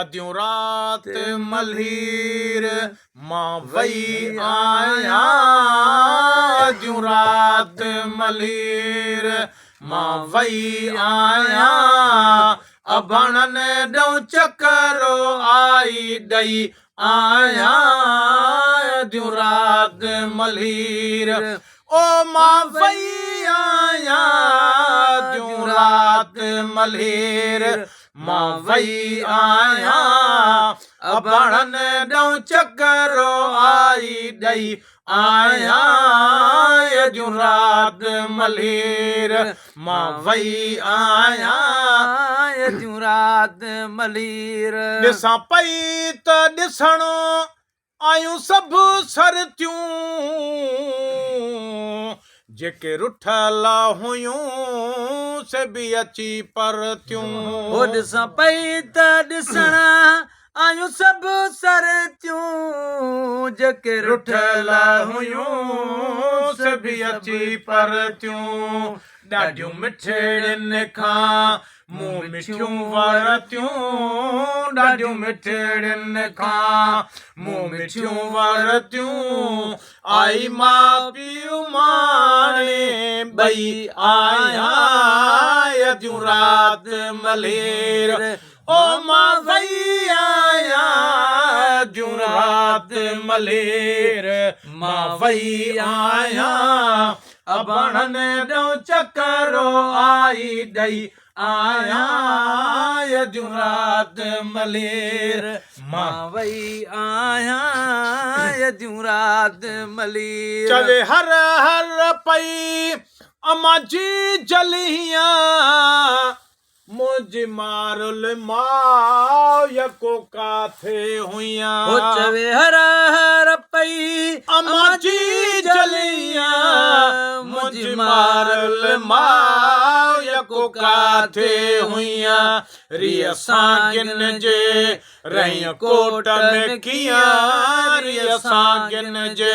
ॾाढियूं रात मल्हीर मां वई आहियां ॾाढियूं रात मल्हीर मां वई आहियां अभणनि ॾऊं चकरो आई ॾई आहियां ॾाढियूं रात मल्हीर ओ मां वई आहियां ॾाढियूं रात मल्हीर मां वई आहियां अभणनि ॾऊं चकरो आई ॾई आहियां ॾाढियूं रात मल्हीर मां वई आहियां ॾाढियूं रात मल्हीर ॾिसां पई त ॾिसणो आयूं सभु सरतियूं जेके रुठल हुयूं से बि अची परतियूं हो ॾिसां पई त ॾिसण आयूं सभु सरतियूं जेके रुठल हुयूं से बि अची परतियूं ॾाढियूं मिठड़ियुनि खां मूं मिठियूं वरतियूं ॾाढियूं मिठड़ियुनि खां मूं मिठियूं वरतियूं आई मां पीउ माणे ॿई आहियां ॾाढियूं रात मल्हीर ओ मां वई आहियां ॾाढियूं रात मल्हीर मां वई आहियां अभणनि ॾऊं चकरो आई ॾई आहियां ॾाढियूं रात मल्हीर मां वई आहियां ॾाढियूं रात मल्हीर चवे हर हर पई अमां जी जलियां मुझ मारुल मां यको काथे हुइयां हो चवे हर हर पई अमां जी जलियां मुझ मारुल मां यको काथे हुइयां रिय सां गिन जे रही कोट में कियां रिय सां गिन जे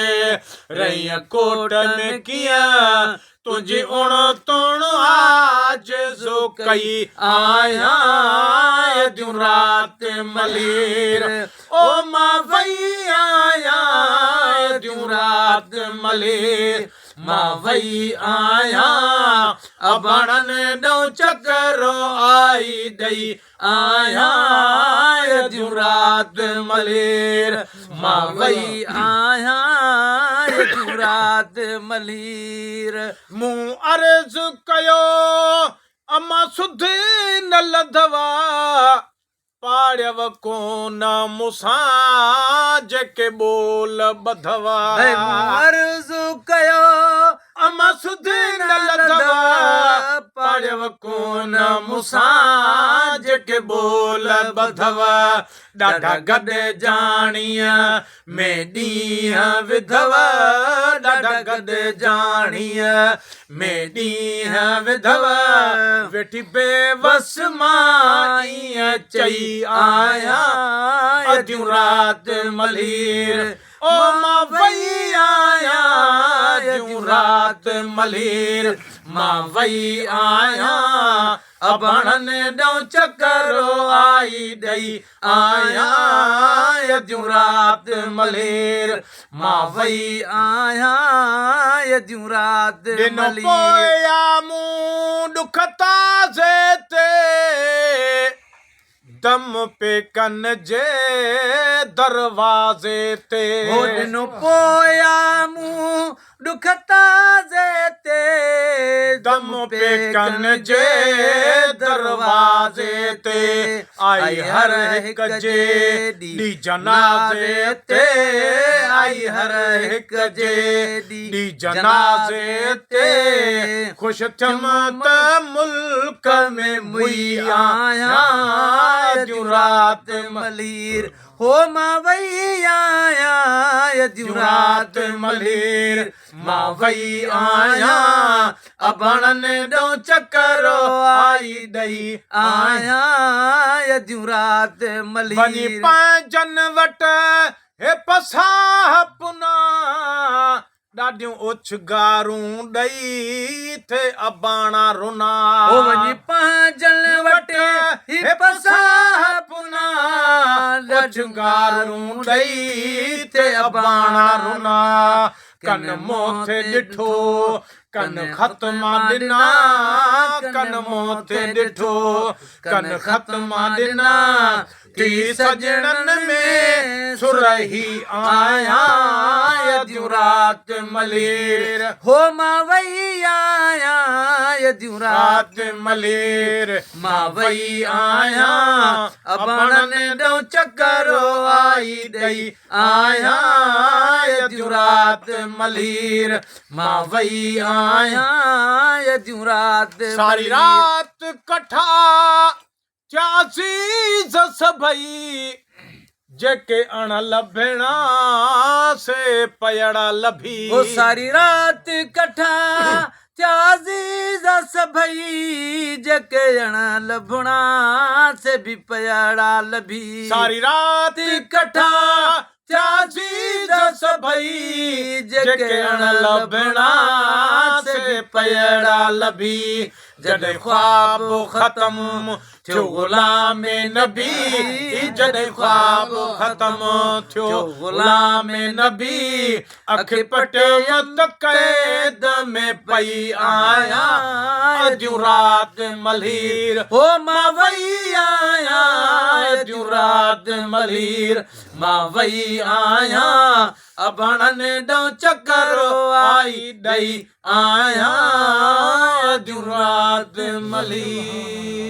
रही कोट में कियां तुझी उण तुण आज जो कई आहियां ॾाढियूं रात मल्हीर ओ मां वई आहियां ॾाढियूं रात मल्हीर मां वई आहियां अभणनि ॾऊं चकरो आई ॾई आहियां ॾाढियूं रात मल्हीर मां वई आहियां ॾाढियूं रात मल्हीर मूं अर्ज़ कयो अमां सुध न लधवा पाड़व कोन मूंसां जेके ॿोल ॿधवा अर्ज़ कयो अमां सुध न लधवा पाड़व कोन मूंसां जेके ॿोल ॿधवा ॾाढा गॾु जाणीअ में ॾींहं विधवा ॾाढा गॾु जाणीअ में ॾींहं विधवा वेठी बेवस मां ईअं चई आहियां ॾाढियूं रात मल्हीर ओ मां वई आहियां ॾाढियूं रात मल्हीर मां वई आहियां अभणनि ॾऊं चकरो आई ॾई आहियां ॾाढियूं रात मल्हीर मां वई आहियां ॾाढियूं रात पोया मूं ॾुख ताज़े ते दम पेकन जे दरवाज़े ते हो ॾिनो पोया मूं ॾुख ताज़े ते दम पेकन जे दरवाज़े ते आई हर हिक जे ॾी जनाज़े ते आई हर हिक जे ॾी जनाज़े ते ख़ुशि थियमि त मुल्क में मुई आहियां ॾाढियूं रात मल्हीर हो मां वई आहियां ॾाढियूं रात मल्हीर मां वई आहियां अभणनि ॾऊं चकरो आई ॾई आहियां ॾाढियूं रात मल्हीर वञी पंहिंजनि वटि हे पसाह पुना ॾाढियूं ओछगारूं ॾई थे अबाणा रुना ओ वञी पंहिंजनि वटि हे पसाह पुना चुंगारूं ॾई थे अबाणा रुना कन मोथे ॾिठो कन ख़त्मा ॾिना कन मोथे ॾिठो कन ख़त्मा ॾिना ती सजणनि में सुरही आया अधु रात मलीर हो मां वई आया अधु रात रात मलीर मां वई आया अबाणनि ॾो चकरो आई ॾई आया अधु रात मलीर मां वई आया अधु रात सारी मलीर। रात कठा चासी सभई जेके अण लभणा से पयड़ा लभी वो सारी रात कठा त्याज़ीज़ सभई जके अण लभणा से भी पयड़ा लभी सारी रात कठा चासी सभई जेके अण लभणा से पयड़ा लभी जॾहिं ख्वाब ख़त्म थियो ग़ुलाम नबी जॾहिं ख्वाब ख़त्म थियो ग़ुलाम नबी अख पटियो त क़ैद में पई आया अधु रात मलीर हो मां वई आया अधु रात मलीर मां वई आया अबाणनि ॾो चकरो आई ॾई आया अधु रात मलीर।